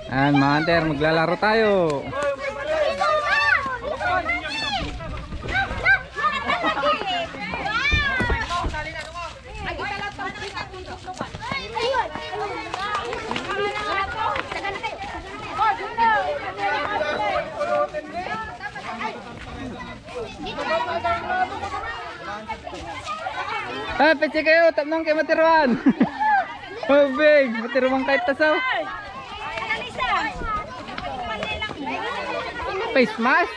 Ayan mga hunter, maglalaro tayo. Ah, petse kayo, tapnong kay Matirwan. Oh, big, Matirwan kahit tasaw. Face mask?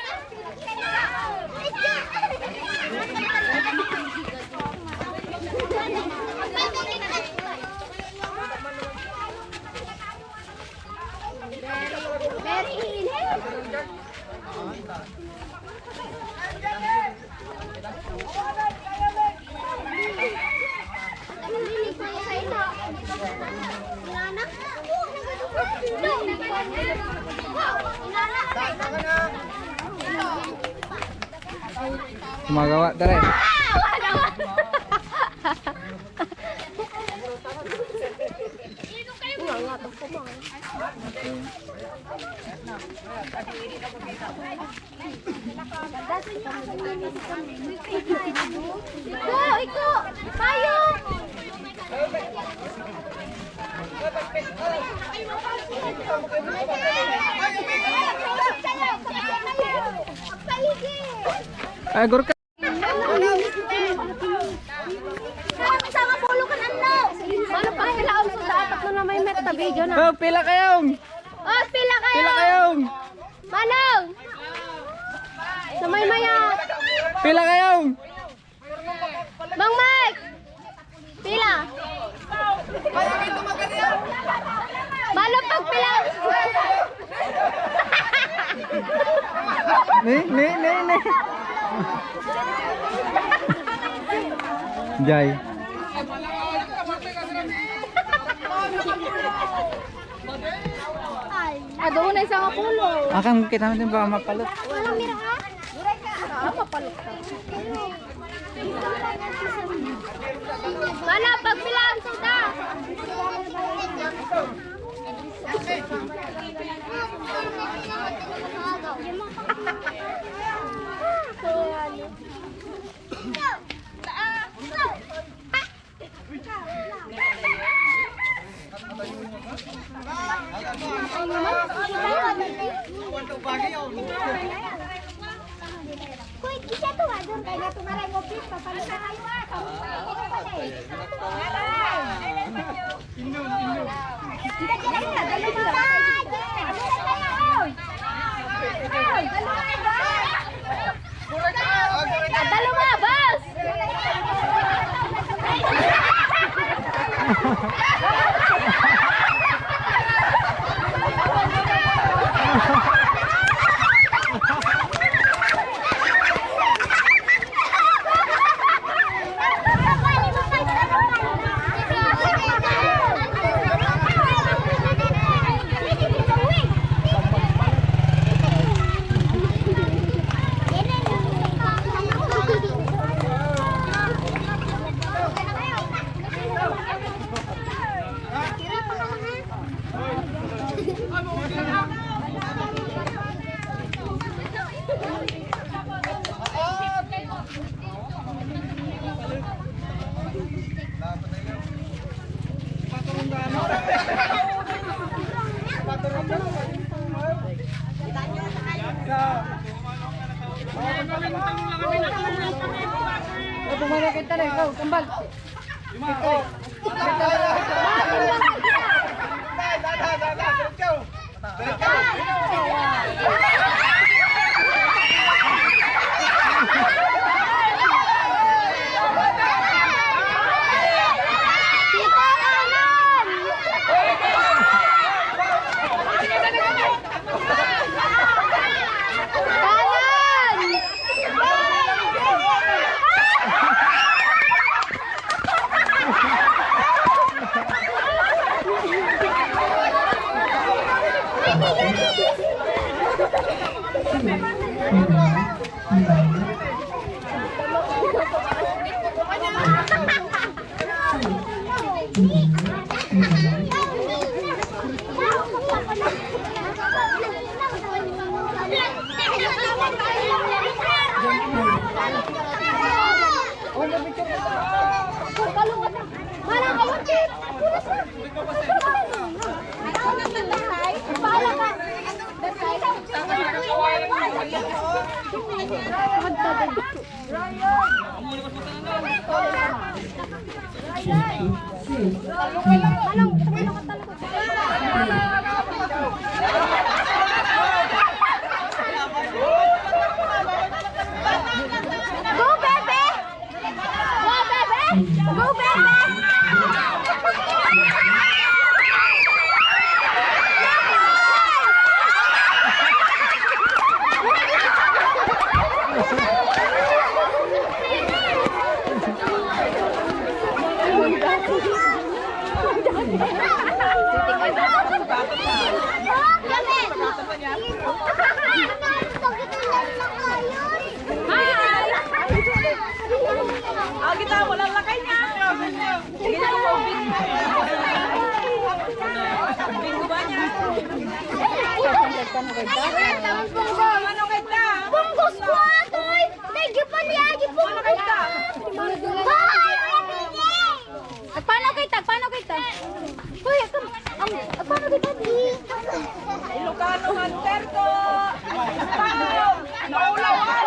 Gumagawa tara eh. Iko! Tayo! Ay, gurka. Sama pulo kan ano? Ano pa hilaon sa dapat na may meta video na. Oh, pila kayong. Oh, pila kayo. Pila kayong. Manong. Sa may maya. Pila kayong. Mang Mike. Pila. Manong pag pila. Ni. Jai. Doon na isang pulo. Akan kita natin ba mapalot? Walang mira ha? Mapalot ka. Mana pagpilaan suda. Kuy, kisah tu ada kaya tu marai ngopi papalit na kayo ah. Indung. Kita jalan na dali kita. Dalo mga bas. Tumara kita rin, go, kambal. Kalungan na. Malang kawantin. Punas na. Ayaw na tatay. Paala ka. Go, baby! Go, baby! Go, baby! Ah, kita wala lakay niya. Sige na mo bingo ba niya? Ano kita? Bunggo squad, oy! Nagipon niya, gipon ka na! Paano kita? Paano kita? Uy, paano kita? Ilocano hunter ko. Pao! Naulawan!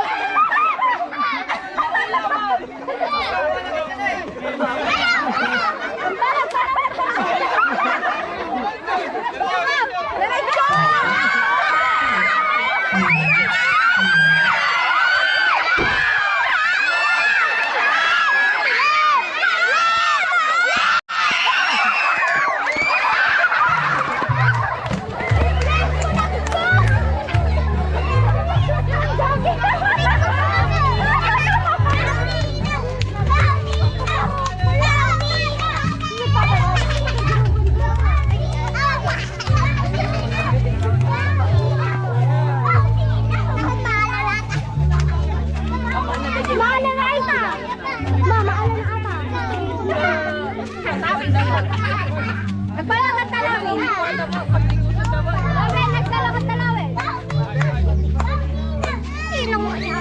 Nagpalakat talawin. Okay, nagpalakat talawin. Sino mo niya?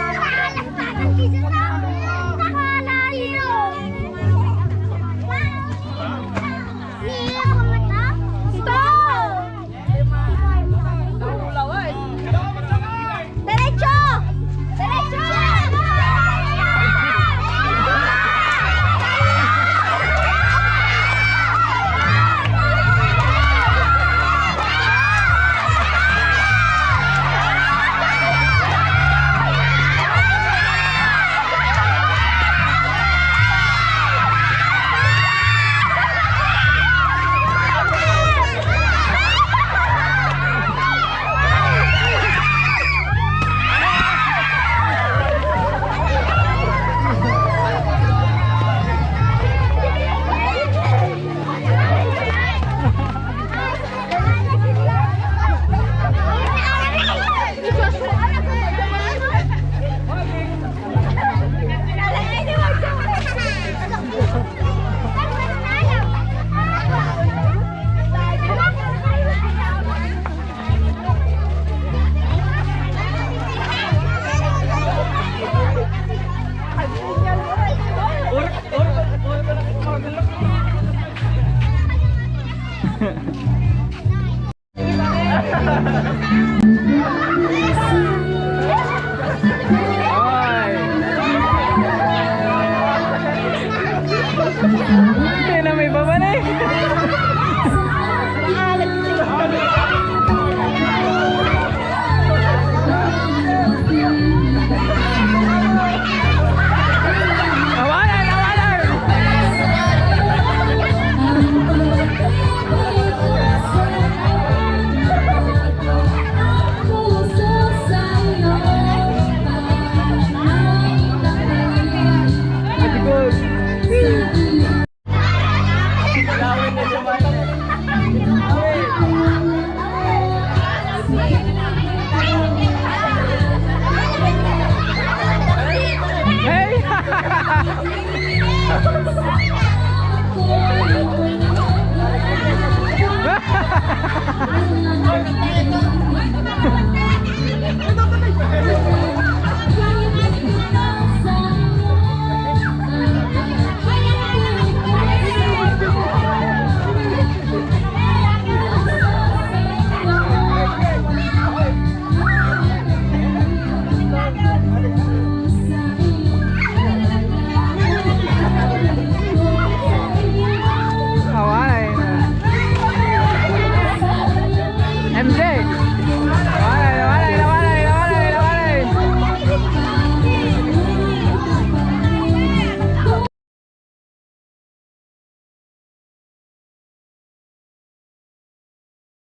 Derecho! Derecho! Ay! Hindi na may baba na eh.